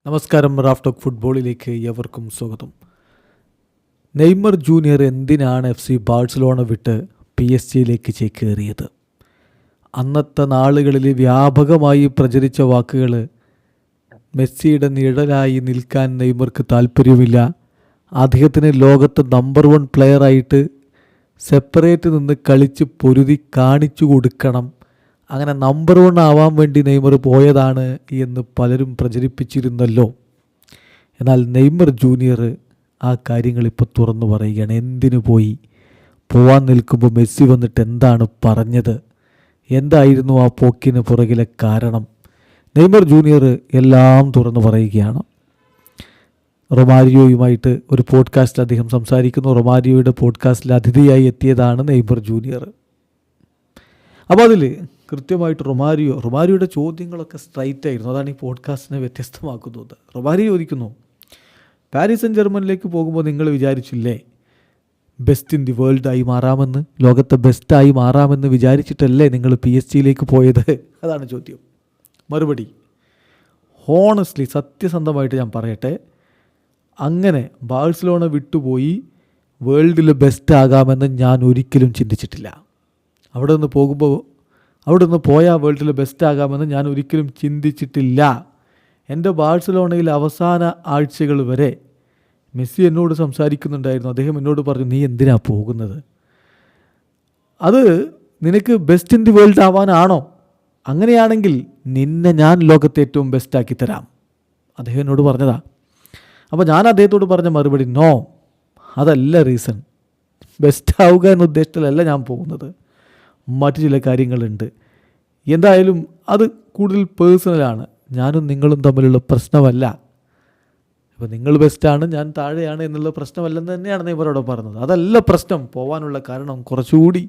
നമസ്കാരം. Raf talk ഫുട്ബോളിലേക്ക് ഏവർക്കും സ്വാഗതം. നെയ്മർ ജൂനിയർ എന്തിനാണ് FC ബാഴ്സലോണ വിട്ട് PSG ചേക്കേറിയത്? അന്നത്തെ നാളുകളിൽ വ്യാപകമായി പ്രചരിച്ച വാക്കുകൾ മെസ്സിയുടെ നിഴലായി നിൽക്കാൻ നെയ്മർക്ക് താല്പര്യമില്ല, അദ്ദേഹത്തിന് ലോകത്ത് നമ്പർ 1 പ്ലെയറായിട്ട് സെപ്പറേറ്റ് നിന്ന് കളിച്ച് പൊരുതി കാണിച്ചു കൊടുക്കണം, അങ്ങനെ നമ്പർ 1 ആവാൻ വേണ്ടി നെയ്മർ പോയതാണ് എന്ന് പലരും പ്രചരിപ്പിച്ചിരുന്നല്ലോ. എന്നാൽ നെയ്മർ ജൂനിയർ ആ കാര്യങ്ങൾ ഇപ്പോൾ തുറന്നു പറയുകയാണ്. എന്തിനു പോവാൻ നിൽക്കുമ്പോൾ മെസ്സി വന്നിട്ട് എന്താണ് പറഞ്ഞത്, എന്തായിരുന്നു ആ പോക്കിന് പുറകിലെ കാരണം? നെയ്മർ ജൂനിയർ എല്ലാം തുറന്നു പറയുകയാണ്. റൊമാരിയോയുമായിട്ട് ഒരു പോഡ്കാസ്റ്റിൽ അദ്ദേഹം സംസാരിക്കുന്നു. റൊമാരിയോയുടെ പോഡ്കാസ്റ്റിൽ അതിഥിയായി എത്തിയതാണ് നെയ്മർ ജൂനിയർ. അപ്പോൾ അതിൽ കൃത്യമായിട്ട് റൊമാരിയോയുടെ ചോദ്യങ്ങളൊക്കെ സ്ട്രൈറ്റ് ആയിരുന്നു. അതാണ് ഈ പോഡ്കാസ്റ്റിനെ വ്യത്യസ്തമാക്കുന്നത്. റൊമാരിയോ ചോദിക്കുന്നു, പാരീസ് സെന്റ് ജർമ്മനിലേക്ക് പോകുമ്പോൾ നിങ്ങൾ വിചാരിച്ചില്ലേ ബെസ്റ്റ് ഇൻ ദി വേൾഡായി മാറാമെന്ന്, ലോകത്തെ ബെസ്റ്റായി മാറാമെന്ന് വിചാരിച്ചിട്ടല്ലേ നിങ്ങൾ PSG പോയത്? അതാണ് ചോദ്യം. മറുപടി, ഹോണസ്റ്റ്ലി സത്യസന്ധമായിട്ട് ഞാൻ പറയട്ടെ, അങ്ങനെ ബാഴ്സലോണ വിട്ടുപോയി വേൾഡിൽ ബെസ്റ്റ് ആകാമെന്ന് ഞാൻ ഒരിക്കലും ചിന്തിച്ചിട്ടില്ല. അവിടെ നിന്ന് പോയാൽ വേൾഡിൽ ബെസ്റ്റ് ആകാമെന്ന് ഞാൻ ഒരിക്കലും ചിന്തിച്ചിട്ടില്ല. എൻ്റെ ബാഴ്സലോണയിൽ അവസാന ആഴ്ചകൾ വരെ മെസ്സി എന്നോട് സംസാരിക്കുന്നുണ്ടായിരുന്നു. അദ്ദേഹം എന്നോട് പറഞ്ഞു, നീ എന്തിനാ പോകുന്നത്? അത് നിനക്ക് ബെസ്റ്റ് ഇൻ ദി വേൾഡ് ആവാനാണോ? അങ്ങനെയാണെങ്കിൽ നിന്നെ ഞാൻ ലോകത്തെ ഏറ്റവും ബെസ്റ്റാക്കി തരാം. അദ്ദേഹം എന്നോട് പറഞ്ഞതാ. അപ്പോൾ ഞാൻ അദ്ദേഹത്തോട് പറഞ്ഞ മറുപടി, നോ, അതല്ല റീസൺ. ബെസ്റ്റ് ആവുക എന്ന ഉദ്ദേശത്തിലല്ല ഞാൻ പോകുന്നത്, മറ്റു ചില കാര്യങ്ങളുണ്ട്. എന്തായാലും അത് കൂടുതൽ പേഴ്സണലാണ്. ഞാനും നിങ്ങളും തമ്മിലുള്ള പ്രശ്നമല്ല. ഇപ്പോൾ നിങ്ങൾ ബെസ്റ്റാണ്, ഞാൻ താഴെയാണ് എന്നുള്ള പ്രശ്നമല്ലെന്ന് തന്നെയാണ് നെയ്മറോട് പറഞ്ഞത്. അതല്ല പ്രശ്നം. പോകാനുള്ള കാരണം കുറച്ചുകൂടി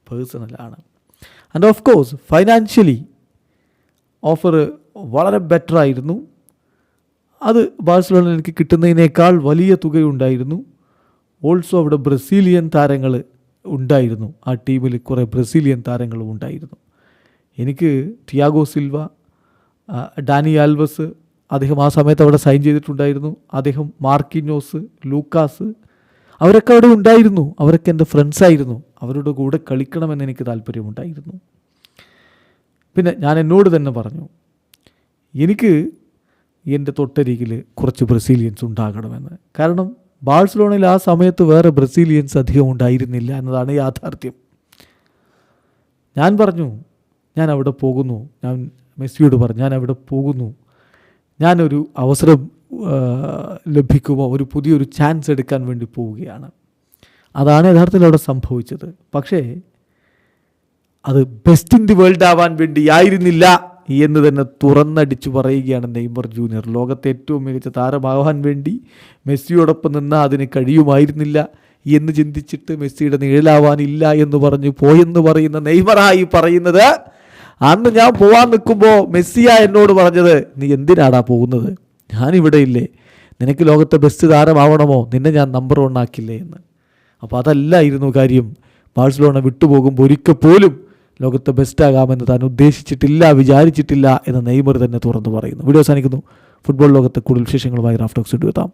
പേഴ്സണലാണ്. And of course financially offer വളരെ ബെറ്റർ ആയിരുന്നു. അത് ബാഴ്സലോണയിൽ എനിക്ക് കിട്ടുന്നതിനേക്കാൾ വലിയ തുകയുണ്ടായിരുന്നു. ഓൾസോ അവിടെ ബ്രസീലിയൻ താരങ്ങൾ ഉണ്ടായിരുന്നു. ആ ടീമിൽ കുറേ ബ്രസീലിയൻ താരങ്ങളും ഉണ്ടായിരുന്നു. എനിക്ക് ടിയാഗോ സിൽവ, ഡാനി ആൽവസ്, അദ്ദേഹം ആ സമയത്ത് അവിടെ സൈൻ ചെയ്തിട്ടുണ്ടായിരുന്നു. അദ്ദേഹം മാർക്കിനോസ്, ലൂക്കാസ്, അവരൊക്കെ അവിടെ ഉണ്ടായിരുന്നു. അവരൊക്കെ എൻ്റെ ഫ്രണ്ട്സായിരുന്നു. അവരുടെ കൂടെ കളിക്കണമെന്ന് എനിക്ക് താല്പര്യമുണ്ടായിരുന്നു. പിന്നെ ഞാൻ എന്നോട് തന്നെ പറഞ്ഞു, എനിക്ക് എൻ്റെ തൊട്ടരികിൽ കുറച്ച് ബ്രസീലിയൻസ് ഉണ്ടാകണമെന്ന്. കാരണം ബാഴ്സലോണയിൽ ആ സമയത്ത് വേറെ ബ്രസീലിയൻസ് അധികം ഉണ്ടായിരുന്നില്ല എന്നതാണ് യാഥാർത്ഥ്യം. ഞാൻ പറഞ്ഞു, ഞാൻ അവിടെ പോകുന്നു. ഞാൻ മെസ്സിയോട് പറഞ്ഞു, ഞാൻ അവിടെ പോകുന്നു. ഞാനൊരു അവസരം ലഭിക്കുമോ, ഒരു പുതിയൊരു ചാൻസ് എടുക്കാൻ വേണ്ടി പോവുകയാണ്. അതാണ് യഥാർത്ഥത്തിൽ അവിടെ സംഭവിച്ചത്. പക്ഷേ അത് ബെസ്റ്റ് ഇൻ ദി വേൾഡ് ആവാൻ വേണ്ടി ആയിരുന്നില്ല എന്ന് തന്നെ തുറന്നടിച്ചു പറയുകയാണ് നെയ്മർ ജൂനിയർ. ലോകത്തെ ഏറ്റവും മികച്ച താരമാവാൻ വേണ്ടി മെസ്സിയോടൊപ്പം നിന്ന് അതിന് കഴിയുമായിരുന്നില്ല എന്ന് ചിന്തിച്ചിട്ട് മെസ്സിയുടെ നിഴലാവാനില്ല എന്ന് പറഞ്ഞു പോയെന്ന് പറയുന്ന നെയ്മറായി പറയുന്നത്, അന്ന് ഞാൻ പോകാൻ നിൽക്കുമ്പോൾ മെസ്സിയാ എന്നോട് പറഞ്ഞത്, നീ എന്തിനാടാ പോകുന്നത്? ഞാനിവിടെ ഇല്ലേ, നിനക്ക് ലോകത്തെ ബെസ്റ്റ് താരമാവണമോ, നിന്നെ ഞാൻ നമ്പർ 1 ആക്കില്ലേ എന്ന്. അപ്പോൾ അതല്ലായിരുന്നു കാര്യം. ബാഴ്സലോണ വിട്ടുപോകുമ്പോൾ ഒരിക്കൽ പോലും ലോകത്തെ ബെസ്റ്റ് ആകാമെന്ന് താൻ ഉദ്ദേശിച്ചിട്ടില്ല, വിചാരിച്ചിട്ടില്ല എന്ന് നെയ്മർ തന്നെ തുറന്നു പറയുന്നു. വീഡിയോ അവസാനിക്കുന്നു. ഫുട്ബോൾ ലോകത്തെ കൂടുതൽ വിശേഷങ്ങളുമായി റാഫ് ടോക്സ് എത്താം.